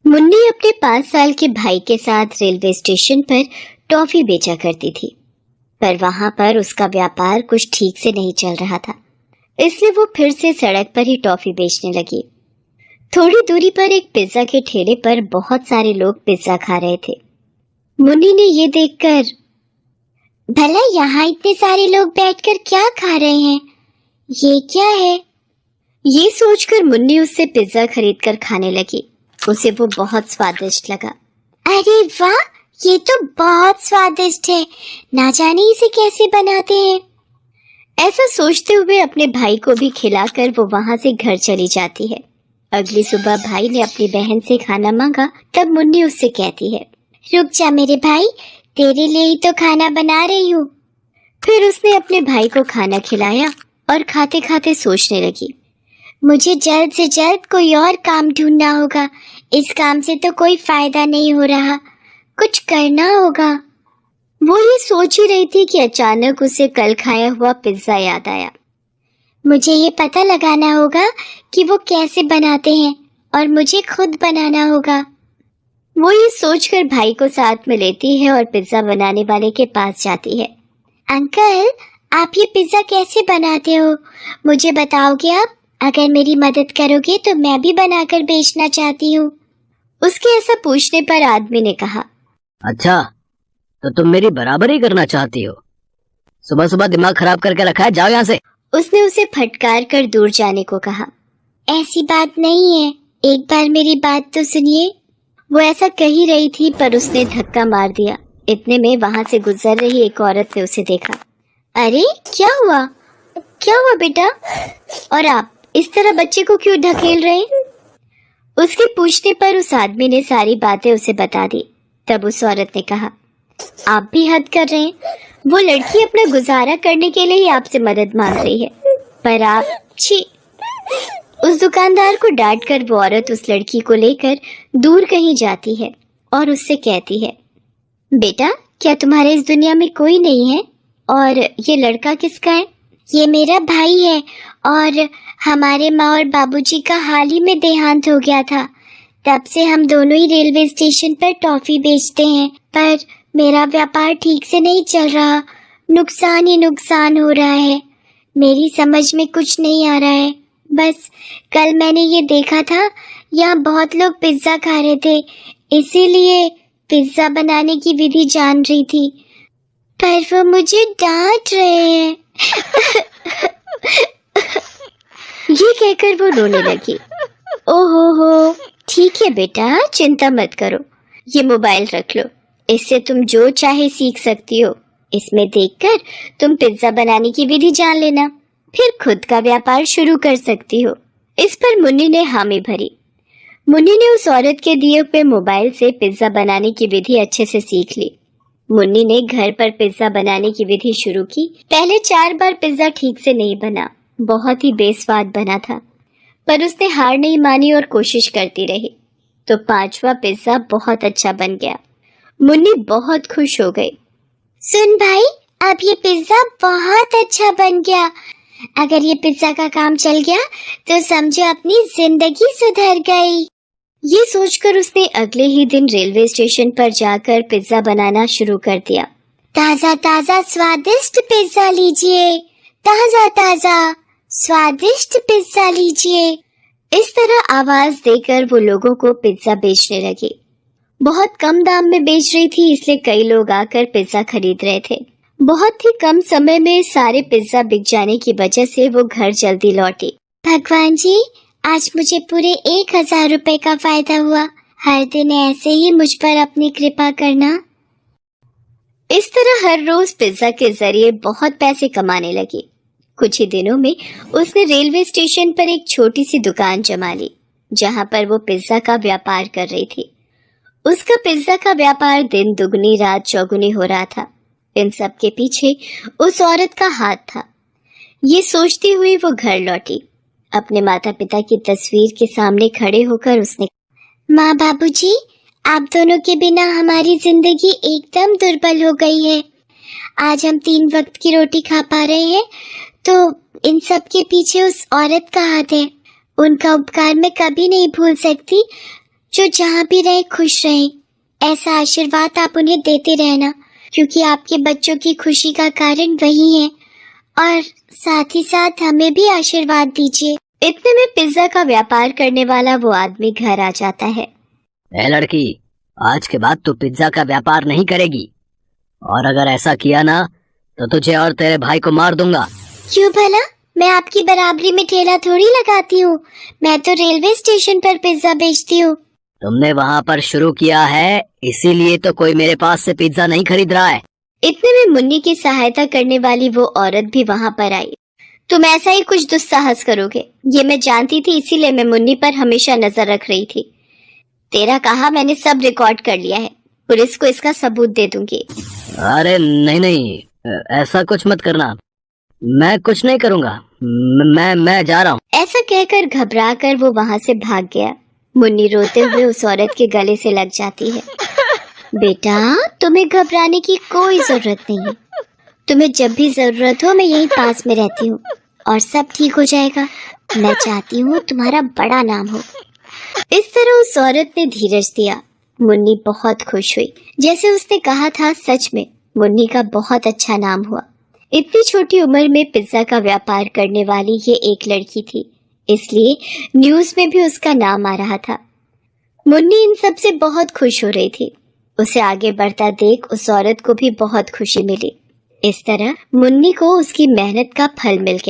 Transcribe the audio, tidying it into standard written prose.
मुन्नी अपने 5 साल के भाई के साथ रेलवे स्टेशन पर टॉफी बेचा करती थी, पर वहां पर उसका व्यापार कुछ ठीक से नहीं चल रहा था, इसलिए वो फिर से सड़क पर ही टॉफी बेचने लगी। थोड़ी दूरी पर एक पिज्जा के ठेले पर बहुत सारे लोग पिज्जा खा रहे थे। मुन्नी ने ये देखकर, भला यहाँ इतने सारे लोग बैठकर क्या खा रहे हैं, ये क्या है? ये सोचकर मुन्नी उससे पिज्जा खरीदकर खाने लगी। उसे वो बहुत स्वादिष्ट लगा। अरे वाह, ये तो बहुत स्वादिष्ट है, ना जाने इसे कैसे बनाते हैं। ऐसा सोचते हुए अपने भाई को भी खिलाकर वो वहां से घर चली जाती है। अगली सुबह भाई ने अपनी बहन से खाना मांगा, तब मुन्नी उससे कहती है, रुक जा मेरे भाई, तेरे लिए ही तो खाना बना रही हूँ। फिर उसने अपने भाई को खाना खिलाया और खाते खाते सोचने लगी, मुझे जल्द से जल्द कोई और काम ढूंढना होगा, इस काम से तो कोई फायदा नहीं हो रहा, कुछ करना होगा। वो ये सोच ही रही थी कि अचानक उसे कल खाया हुआ पिज्जा याद आया। मुझे ये पता लगाना होगा कि वो कैसे बनाते हैं और मुझे खुद बनाना होगा। वो ये सोचकर भाई को साथ में लेती है और पिज्जा बनाने वाले के पास जाती है। अंकल, आप ये पिज्जा कैसे बनाते हो, मुझे बताओगे आप? अगर मेरी मदद करोगे तो मैं भी बनाकर बेचना चाहती हूँ। उसके ऐसा पूछने पर आदमी ने कहा, अच्छा, तो तुम मेरी बराबरी करना चाहती हो? सुबह सुबह दिमाग खराब करके रखा है, जाओ यहाँ से। उसने उसे फटकार कर दूर जाने को कहा। ऐसी बात नहीं है, एक बार मेरी बात तो सुनिए। वो ऐसा कह ही रही थी पर उसने धक्का मार दिया। इतने में वहां से गुजर रही एक औरत ने उसे देखा। अरे क्या हुआ, क्या हुआ बेटा? और आप इस तरह बच्चे को क्यों ढकेल रहे हैं? उसके पूछने पर उस आदमी ने सारी बातें उसे बता दी। तब उस औरत ने कहा, आप भी हद कर रहे हैं, वो लड़की अपना गुजारा करने के लिए ही आपसे मदद मांग रही है, पर आप छी। उस दुकानदार को डांटकर वो औरत उस लड़की को लेकर दूर कहीं जाती है और उससे कहती है, बेटा क्या तुम्हारे इस दुनिया में कोई नहीं है? और ये लड़का किसका है? ये मेरा भाई है और हमारे माँ और बाबूजी का हाल ही में देहांत हो गया था, तब से हम दोनों ही रेलवे स्टेशन पर टॉफी बेचते हैं, पर मेरा व्यापार ठीक से नहीं चल रहा, नुकसान ही नुकसान हो रहा है, मेरी समझ में कुछ नहीं आ रहा है। बस कल मैंने ये देखा था, यहाँ बहुत लोग पिज्जा खा रहे थे, इसीलिए पिज्जा बनाने की विधि जान रही थी, पर वो मुझे डांट रहे हैं। ये कहकर वो रोने लगी। ओहो हो, ठीक है बेटा, चिंता मत करो, ये मोबाइल रख लो, इससे तुम जो चाहे सीख सकती हो। इसमें देखकर तुम पिज्जा बनाने की विधि जान लेना, फिर खुद का व्यापार शुरू कर सकती हो। इस पर मुन्नी ने हामी भरी। मुन्नी ने उस औरत के दिए हुए मोबाइल से पिज्जा बनाने की विधि अच्छे से सीख ली। मुन्नी ने घर पर पिज्जा बनाने की विधि शुरू की। पहले 4 बार पिज्जा ठीक से नहीं बना, बहुत ही बेस्वाद बना था, पर उसने हार नहीं मानी और कोशिश करती रही, तो 5वां पिज्जा बहुत अच्छा बन गया। मुन्नी बहुत खुश हो गई। सुन भाई, अब ये पिज्जा बहुत अच्छा बन गया, अगर ये पिज्जा का काम चल गया तो समझो अपनी जिंदगी सुधर गई। ये सोचकर उसने अगले ही दिन रेलवे स्टेशन पर जाकर पिज्जा बनाना शुरू कर दिया। ताजा ताजा स्वादिष्ट पिज्जा लीजिए, ताजा ताजा स्वादिष्ट पिज्जा लीजिए। इस तरह आवाज देकर वो लोगों को पिज्जा बेचने लगी। बहुत कम दाम में बेच रही थी, इसलिए कई लोग आकर पिज्जा खरीद रहे थे। बहुत ही कम समय में सारे पिज्जा बिक जाने की वजह से वो घर जल्दी लौटी। भगवान जी, आज मुझे पूरे 1000 रुपए का फायदा हुआ, हर दिन ऐसे ही मुझ पर अपनी कृपा करना। इस तरह हर रोज पिज्जा के जरिए बहुत पैसे कमाने लगी। कुछ ही दिनों में उसने रेलवे स्टेशन पर एक छोटी सी दुकान जमा ली, जहां पर वो पिज्जा का व्यापार कर रही थी। उसका पिज्जा का व्यापार दिन दुगनी रात चौगुनी हो रहा था। इन सब के पीछे उस औरत का हाथ था। ये सोचती हुई वो घर लौटी। अपने माता पिता की तस्वीर के सामने खड़े होकर उसने, माँ बाबूजी, आप दोनों के बिना हमारी जिंदगी एकदम दुर्बल हो गई है। आज हम 3 वक्त की रोटी खा पा रहे हैं, तो इन सब के पीछे उस औरत का हाथ है। उनका उपकार मैं कभी नहीं भूल सकती, जो जहाँ भी रहे खुश रहे, ऐसा आशीर्वाद आप उन्हें देते रहना, क्योंकि आपके बच्चों की खुशी का कारण वही है। और साथ ही साथ हमें भी आशीर्वाद दीजिए। इतने में पिज्जा का व्यापार करने वाला वो आदमी घर आ जाता है। ए लड़की, आज के बाद तू पिज्जा का व्यापार नहीं करेगी, और अगर ऐसा किया ना तो तुझे और तेरे भाई को मार दूंगा। क्यों भला? मैं आपकी बराबरी में ठेला थोड़ी लगाती हूँ, मैं तो रेलवे स्टेशन पर पिज्जा बेचती हूँ। तुमने वहाँ पर शुरू किया है, इसीलिए तो कोई मेरे पास से पिज्जा नहीं खरीद रहा है। इतने में मुन्नी की सहायता करने वाली वो औरत भी वहाँ पर आई। तुम ऐसा ही कुछ दुस्साहस करोगे, ये मैं जानती थी, इसीलिए मैं मुन्नी पर हमेशा नजर रख रही थी। तेरा कहा मैंने सब रिकॉर्ड कर लिया है, पुलिस को इसका सबूत दे दूंगी। अरे नहीं नहीं, ऐसा कुछ मत करना, मैं कुछ नहीं करूँगा, मैं जा रहा हूँ। ऐसा कहकर घबरा कर वो वहाँ से भाग गया। मुन्नी रोते हुए उस औरत के गले से लग जाती है। बेटा, तुम्हें घबराने की कोई जरूरत नहीं है, तुम्हें जब भी जरूरत हो मैं यहीं पास में रहती हूँ और सब ठीक हो जाएगा। मैं चाहती हूँ तुम्हारा बड़ा नाम हो। इस तरह उस औरत ने धीरज दिया। मुन्नी बहुत खुश हुई। जैसे उसने कहा था, सच में मुन्नी का बहुत अच्छा नाम हुआ। इतनी छोटी उम्र में पिज्जा का व्यापार करने वाली ये एक लड़की थी, इसलिए न्यूज में भी उसका नाम आ रहा था। मुन्नी इन सब से बहुत खुश हो रही थी। उसे आगे बढ़ता देख उस औरत को भी बहुत खुशी मिली। इस तरह मुन्नी को उसकी मेहनत का फल मिल गया।